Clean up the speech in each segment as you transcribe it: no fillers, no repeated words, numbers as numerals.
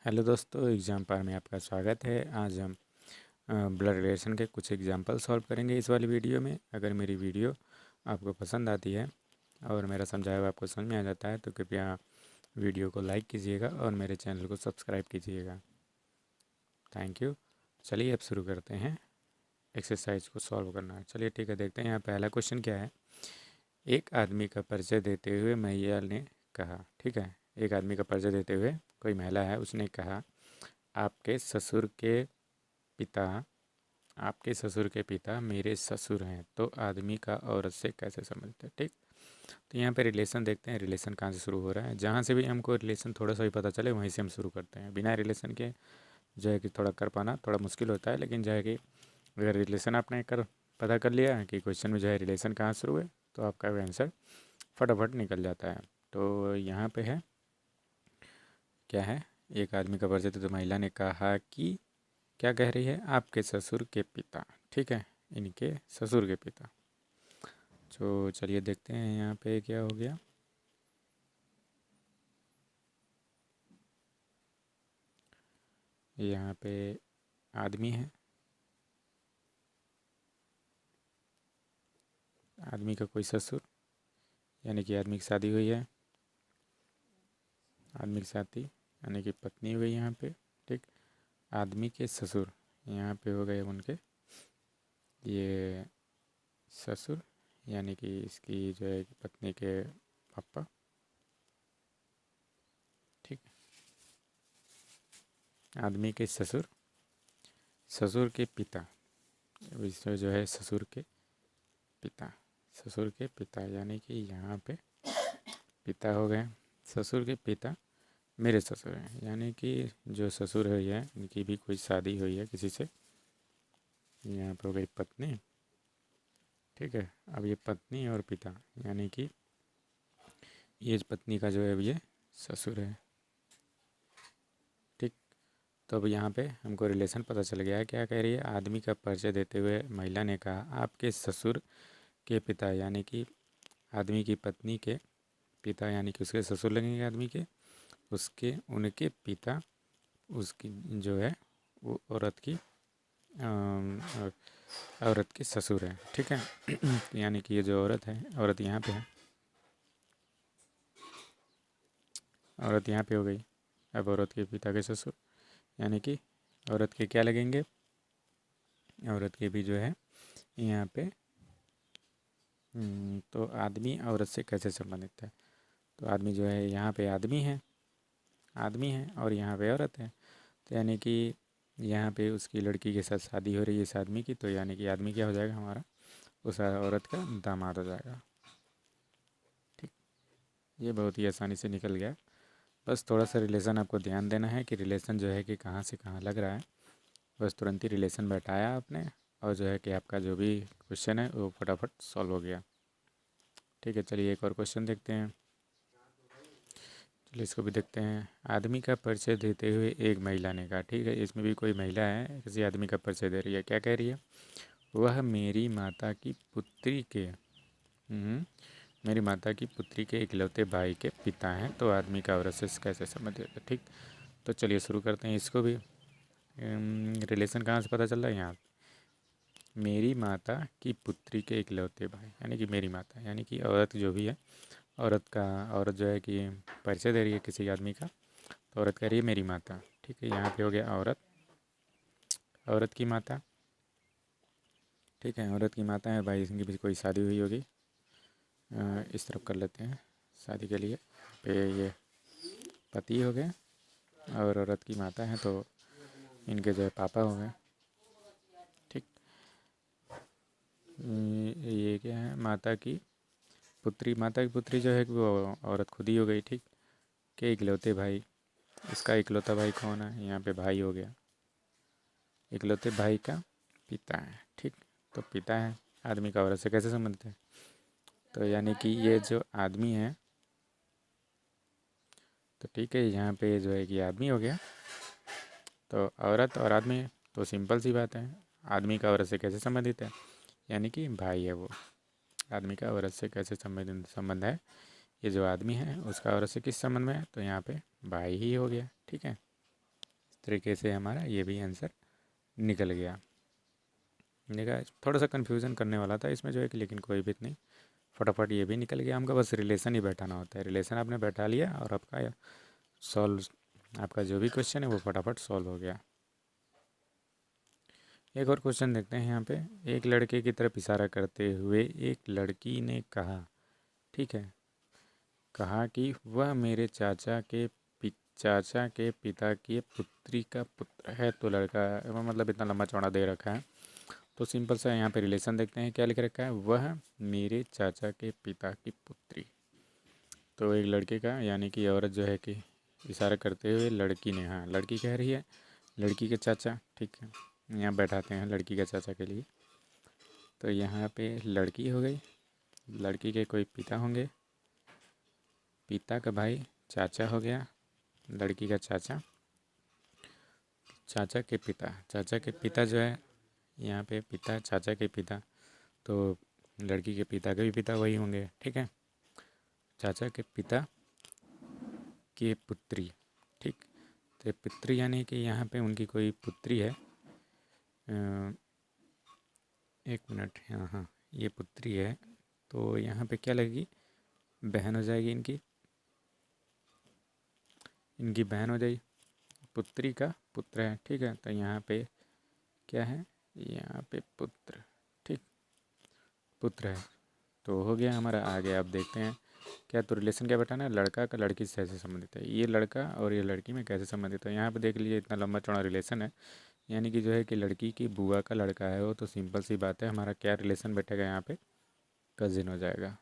Hello दोस्तों, exam पार में आपका स्वागत है। आज हम ब्लड रिलेशन के कुछ एग्जाम्पल सॉल्व करेंगे इस वाली वीडियो में। अगर मेरी वीडियो आपको पसंद आती है और मेरा समझाया हुआ आपको समझ में आ जाता है तो कृपया वीडियो को लाइक कीजिएगा और मेरे चैनल को सब्सक्राइब कीजिएगा। Thank you. चलिए अब शुरू करते हैं एक्सरसाइज को सॉल्व करना। चलिए ठीक है, देखते हैं यहाँ पहला क्वेश्चन क्या है। एक आदमी का परिचय देते हुए महिला ने कहा, ठीक है, एक आदमी का परिचय देते हुए कोई महिला है, उसने कहा, आपके ससुर के पिता आपके ससुर के पिता मेरे ससुर हैं। तो आदमी का औरत से कैसे संबंधित है। ठीक, तो यहाँ पे रिलेशन देखते हैं, रिलेशन कहाँ से शुरू हो रहा है। जहाँ से भी हमको रिलेशन थोड़ा सा भी पता चले वहीं से हम शुरू करते हैं। बिना रिलेशन के जो है कि थोड़ा कर पाना थोड़ा मुश्किल होता है, लेकिन जो है कि अगर रिलेशन आपने पता कर लिया कि क्वेश्चन में जो है रिलेशन कहाँ शुरू है तो आपका आंसर फटाफट निकल जाता है। तो यहाँ पे है, क्या है, एक आदमी का परिचय तो महिला ने कहा कि, क्या कह रही है, आपके ससुर के पिता, ठीक है, इनके ससुर के पिता। तो चलिए देखते हैं यहाँ पे क्या हो गया। यहाँ पे आदमी है, आदमी का कोई ससुर, यानी कि आदमी की शादी हुई है, आदमी की शादी यानी कि पत्नी हुई यहाँ पे। ठीक, आदमी के ससुर यहाँ पे हो गए उनके ये ससुर, यानी कि इसकी जो है पत्नी के पापा। ठीक, आदमी के ससुर, ससुर के पिता, इसमें जो है ससुर के पिता, ससुर के पिता यानी कि यहाँ पे पिता हो गए। ससुर के पिता मेरे ससुर हैं, यानी कि जो ससुर हुई है इनकी भी कोई शादी हुई है किसी से। यहाँ पे हो गई पत्नी। ठीक है, अब ये पत्नी और पिता यानी कि ये पत्नी का जो है अब ये ससुर है। ठीक, तो अब यहाँ पे हमको रिलेशन पता चल गया है। क्या कह रही है, आदमी का परिचय देते हुए महिला ने कहा, आपके ससुर के पिता, यानी कि आदमी की पत्नी के पिता, यानी कि उसके ससुर लगेंगे आदमी के, उसके उनके पिता उसकी जो है वो औरत की औरत के ससुर है। ठीक है यानी कि ये जो औरत है, औरत यहाँ पे है, औरत यहाँ पे हो गई। अब औरत के पिता के ससुर यानी कि औरत के क्या लगेंगे, औरत के भी जो है यहाँ पे तो आदमी औरत से कैसे संबंधित है। तो आदमी जो है यहाँ पे आदमी है, आदमी है और यहाँ पे औरत है। तो यानी कि यहाँ पे उसकी लड़की के साथ शादी हो रही है इस आदमी की, तो यानी कि आदमी क्या हो जाएगा, हमारा उस औरत का दामाद हो जाएगा। ठीक, ये बहुत ही आसानी से निकल गया। बस थोड़ा सा रिलेशन आपको ध्यान देना है कि रिलेशन जो है कि कहाँ से कहाँ लग रहा है। बस तुरंत ही रिलेशन बैठाया आपने और जो है कि आपका जो भी क्वेश्चन है वो फटाफट सॉल्व हो गया। ठीक है, चलिए एक और क्वेश्चन देखते हैं। चलिए इसको भी देखते हैं। आदमी का परिचय देते हुए एक महिला ने कहा, ठीक है, इसमें भी कोई महिला है, किसी आदमी का परिचय दे रही है। क्या कह रही है, वह मेरी माता की पुत्री के मेरी माता की पुत्री के इकलौते भाई के पिता हैं। तो आदमी का औरत से कैसे संबंधित है। ठीक, तो चलिए शुरू करते हैं इसको भी। रिलेशन कहाँ से पता चल रहा है, यहाँ मेरी माता की पुत्री के इकलौते भाई, यानी कि मेरी माता, यानी कि औरत जो भी है, औरत जो है कि परिचय दे रही है किसी आदमी का, तो औरत कह रही है मेरी माता। ठीक है, यहाँ पे हो गया औरत, औरत की माता। ठीक है, औरत की माता है, भाई इनकी भी कोई शादी हुई होगी। इस तरफ कर लेते हैं शादी के लिए। पे ये पति हो गए और औरत की माता है, तो इनके जो है पापा हो गए। ठीक, ये क्या है, माता की पुत्री, माता की पुत्री जो है कि वो औरत खुद ही हो गई। ठीक, के इकलौते भाई, इसका इकलौता भाई कौन है, यहाँ पे भाई हो गया, इकलौते भाई का पिता है। ठीक, तो पिता है, आदमी का औरत से कैसे संबंधित है। तो यानी कि ये जो आदमी है, तो ठीक है, यहाँ पे जो है कि आदमी हो गया, तो औरत और आदमी, तो सिंपल सी बात है, आदमी का औरत से कैसे संबंधित है, यानी कि भाई है वो। आदमी का औरत से कैसे संबंध है, ये जो आदमी है उसका औरत से किस संबंध में है, तो यहाँ पे भाई ही हो गया। ठीक है, तरीके से हमारा ये भी आंसर निकल गया। देखा, थोड़ा सा कन्फ्यूज़न करने वाला था इसमें जो है कि, लेकिन कोई भी नहीं, फटाफट ये भी निकल गया। हमको बस रिलेशन ही बैठाना होता है, रिलेशन आपने बैठा लिया और आपका सॉल्व, आपका जो भी क्वेश्चन है वो फटाफट सॉल्व हो गया। एक और क्वेश्चन देखते हैं यहाँ पे। एक लड़के की तरफ इशारा करते हुए एक लड़की ने कहा, ठीक है, कहा कि वह मेरे चाचा के पिता की पुत्री का पुत्र है। तो लड़का मतलब इतना लंबा चौड़ा दे रखा है, तो सिंपल सा यहाँ पे रिलेशन देखते हैं क्या लिख रखा है, वह मेरे चाचा के पिता की पुत्री। तो एक लड़के का यानी कि औरत जो है कि इशारा करते हुए लड़की ने, हाँ लड़की कह रही है लड़की के चाचा, ठीक है, यहाँ बैठाते हैं लड़की के चाचा के लिए। तो यहाँ पे लड़की हो गई, लड़की के कोई पिता होंगे, पिता का भाई चाचा हो गया, लड़की का चाचा, चाचा के पिता जो है यहाँ पे पिता, चाचा के पिता, तो लड़की के पिता के भी पिता वही होंगे, ठीक है, चाचा के पिता की पुत्री, ठीक। तो पुत्री यानी कि यहाँ पे उनकी कोई पुत्री है, एक मिनट, हाँ हाँ ये पुत्री है, तो यहाँ पे क्या लगेगी, बहन हो जाएगी, इनकी बहन हो जाएगी, पुत्री का पुत्र है, ठीक है। तो यहाँ पे क्या है, यहाँ पे पुत्र, ठीक, पुत्र है, तो हो गया हमारा। आगे आप देखते हैं क्या, तो रिलेशन क्या बैठाना है, लड़का का लड़की से कैसे संबंधित है, ये लड़का और ये लड़की में कैसे संबंधित है। यहाँ पे देख लीजिए इतना लंबा चौड़ा रिलेशन है, यानी कि जो है कि लड़की की बुआ का लड़का है वो, तो सिंपल सी बात है हमारा क्या रिलेशन बैठेगा यहाँ पे, कजिन हो जाएगा,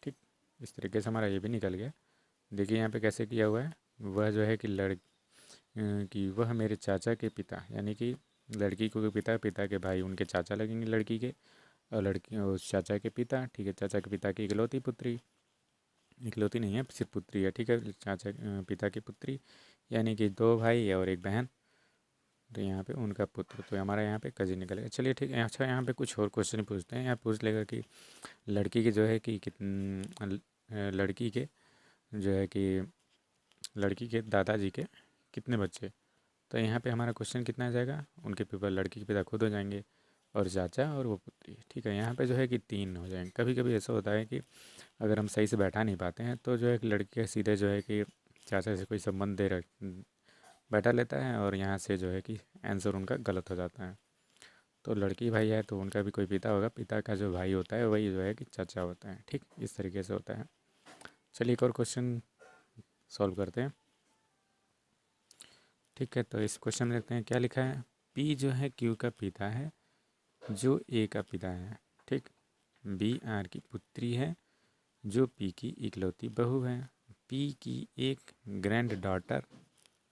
ठीक। इस तरीके से हमारा ये भी निकल गया। देखिए यहाँ पे कैसे किया हुआ है, वह जो है कि वह मेरे चाचा के पिता, यानी कि लड़की को पिता, पिता के भाई उनके चाचा लगेंगे लड़की के, और लड़की उस चाचा के पिता, ठीक है, चाचा के पिता की इकलौती पुत्री, इकलौती नहीं है सिर्फ पुत्री है, ठीक है, चाचा पिता की पुत्री, यानी कि 2 भाई और 1 बहन, तो यहाँ पे उनका पुत्र, तो हमारा यहाँ पे कजिन निकलेगा। चलिए ठीक है। अच्छा यहाँ पे कुछ और क्वेश्चन पूछते हैं, यहाँ पूछ लेगा कि लड़की के जो है कि लड़की के जो है कि लड़की के दादाजी के कितने बच्चे, तो यहाँ पे हमारा क्वेश्चन कितना आ जाएगा, उनके पिता, लड़की के पिता खुद हो जाएंगे और चाचा और वो पुत्री, ठीक है। यहाँ पे जो है कि 3 हो जाएंगे। कभी कभी ऐसा होता है कि अगर हम सही से बैठा नहीं पाते हैं तो जो है कि लड़की के सीधे जो है कि चाचा से कोई संबंध बैठा लेता है, और यहाँ से जो है कि आंसर उनका गलत हो जाता है। तो लड़की भाई है तो उनका भी कोई पिता होगा, पिता का जो भाई होता है वही जो है कि चाचा होता है, ठीक, इस तरीके से होता है। चलिए एक और क्वेश्चन सॉल्व करते हैं, ठीक है। तो इस क्वेश्चन में देखते हैं क्या लिखा है, पी जो है क्यू का पिता है जो ए का पिता है, ठीक। बी आर की पुत्री है जो पी की इकलौती बहू है। पी की एक ग्रैंड डॉटर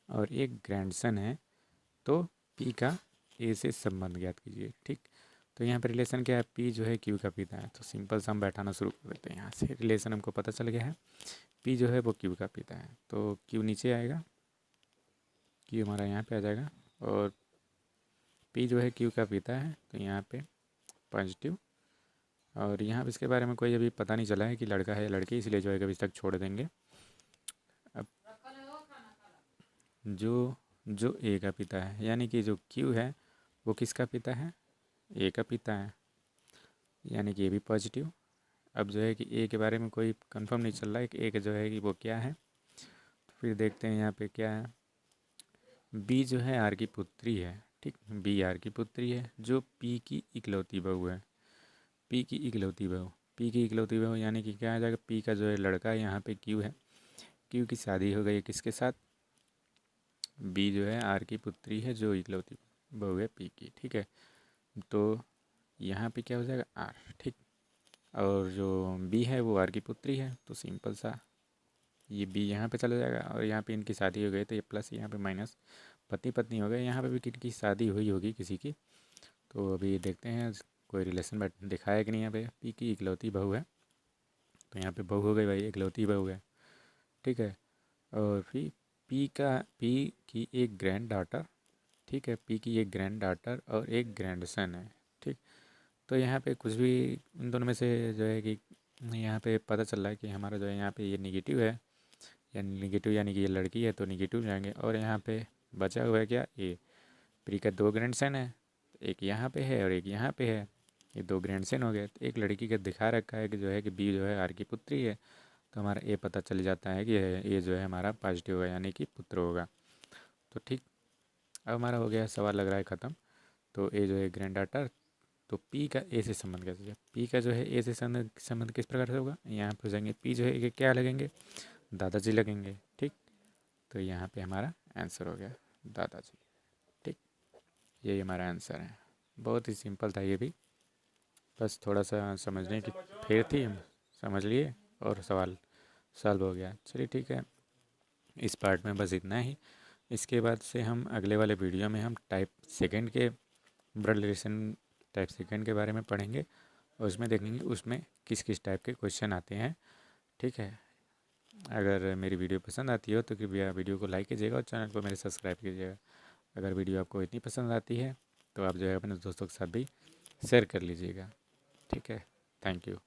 और एक ग्रैंडसन है, तो पी का ए से संबंध ज्ञात कीजिए, ठीक। तो यहाँ पे रिलेशन क्या है, पी जो है क्यू का पिता है, तो सिंपल सा हम बैठाना शुरू कर देते हैं। यहाँ से रिलेशन हमको पता चल गया है, पी जो है वो क्यू का पिता है, तो क्यू नीचे आएगा, क्यू हमारा यहाँ पे आ जाएगा, और पी जो है क्यू का पिता है, तो यहाँ पे पॉजिटिव, और यहाँ पे इसके बारे में कोई अभी पता नहीं चला है कि लड़का है या लड़की, इसलिए जो है अभी तक छोड़ देंगे। अब जो ए का पिता है, यानी कि जो क्यू है वो किसका पिता है, ए का पिता है, यानी कि ये भी पॉजिटिव। अब जो है कि ए के बारे में कोई कंफर्म नहीं चल रहा है कि ए का जो है कि वो क्या है, तो फिर देखते हैं यहाँ पे क्या है। बी जो है आर की पुत्री है, ठीक, बी आर की पुत्री है जो पी की इकलौती बहू है, पी की इकलौती बहू, पी की इकलौती बहू यानी कि क्या आ जाएगा, पी का जो है लड़का है यहाँ पे क्यू है, क्यू की शादी हो गई है किसके साथ, बी जो है आर की पुत्री है जो इकलौती बहू है पी की, ठीक है। तो यहाँ पे क्या हो जाएगा आर, ठीक, और जो बी है वो आर की पुत्री है, तो सिंपल सा ये बी यहाँ पे चला जाएगा, और यहाँ पे इनकी शादी हो गई तो ये प्लस यहाँ पे माइनस, पति पत्नी हो गए, यहाँ पे भी किनकी शादी हुई होगी किसी की। तो अभी देखते हैं कोई रिलेशन बैठ दिखाया है कि नहीं। यहाँ पे पी की इकलौती बहू है, तो यहाँ पे बहू हो गई भाई, इकलौती बहू है, ठीक है। और फिर पी की एक ग्रैंड डॉटर, ठीक है, पी की एक ग्रैंड डॉटर और एक ग्रैंड सन है, ठीक। तो यहाँ पे कुछ भी इन दोनों में से जो है कि यहाँ पे पता चल रहा है कि हमारा जो है यहाँ पे ये निगेटिव है, यानी निगेटिव, यानी कि ये लड़की है तो निगेटिव जाएंगे। और यहाँ पे बचा हुआ है क्या, ए प्री का 2 ग्रैंडसन है, एक यहाँ पे है और एक यहाँ पे है, ये 2 ग्रैंडसन हो गए। तो एक लड़की का दिखा रखा है कि जो है कि बी जो है आर की पुत्री है, तो हमारा ए पता चल जाता है कि ये जो है हमारा पॉजिटिव होगा, यानी कि पुत्र होगा। तो ठीक, अब हमारा हो गया सवाल लग रहा है ख़त्म। तो ए जो है ग्रैंड डाटर, तो पी का ए से संबंध कैसे है, पी का जो है ए से संबंध किस प्रकार से होगा, यहाँ पे हो जाएंगे पी जो है ए क्या लगेंगे, दादाजी लगेंगे। ठीक, तो यहाँ पे हमारा आंसर हो गया दादाजी। ठीक, यही हमारा आंसर है। बहुत ही सिंपल था ये भी, बस थोड़ा सा समझने की फिर थी, हम समझ लिए और सवाल सॉल्व हो गया। चलिए ठीक है, इस पार्ट में बस इतना ही। इसके बाद से हम अगले वाले वीडियो में हम टाइप सेकंड के ब्लड रिलेशन टाइप सेकंड के बारे में पढ़ेंगे, और उसमें देखेंगे उसमें किस किस टाइप के क्वेश्चन आते हैं। ठीक है, अगर मेरी वीडियो पसंद आती हो तो कृपया वीडियो को लाइक कीजिएगा और चैनल को मेरे सब्सक्राइब कीजिएगा। अगर वीडियो आपको इतनी पसंद आती है तो आप जो है अपने दोस्तों के साथ भी शेयर कर लीजिएगा। ठीक है, थैंक यू।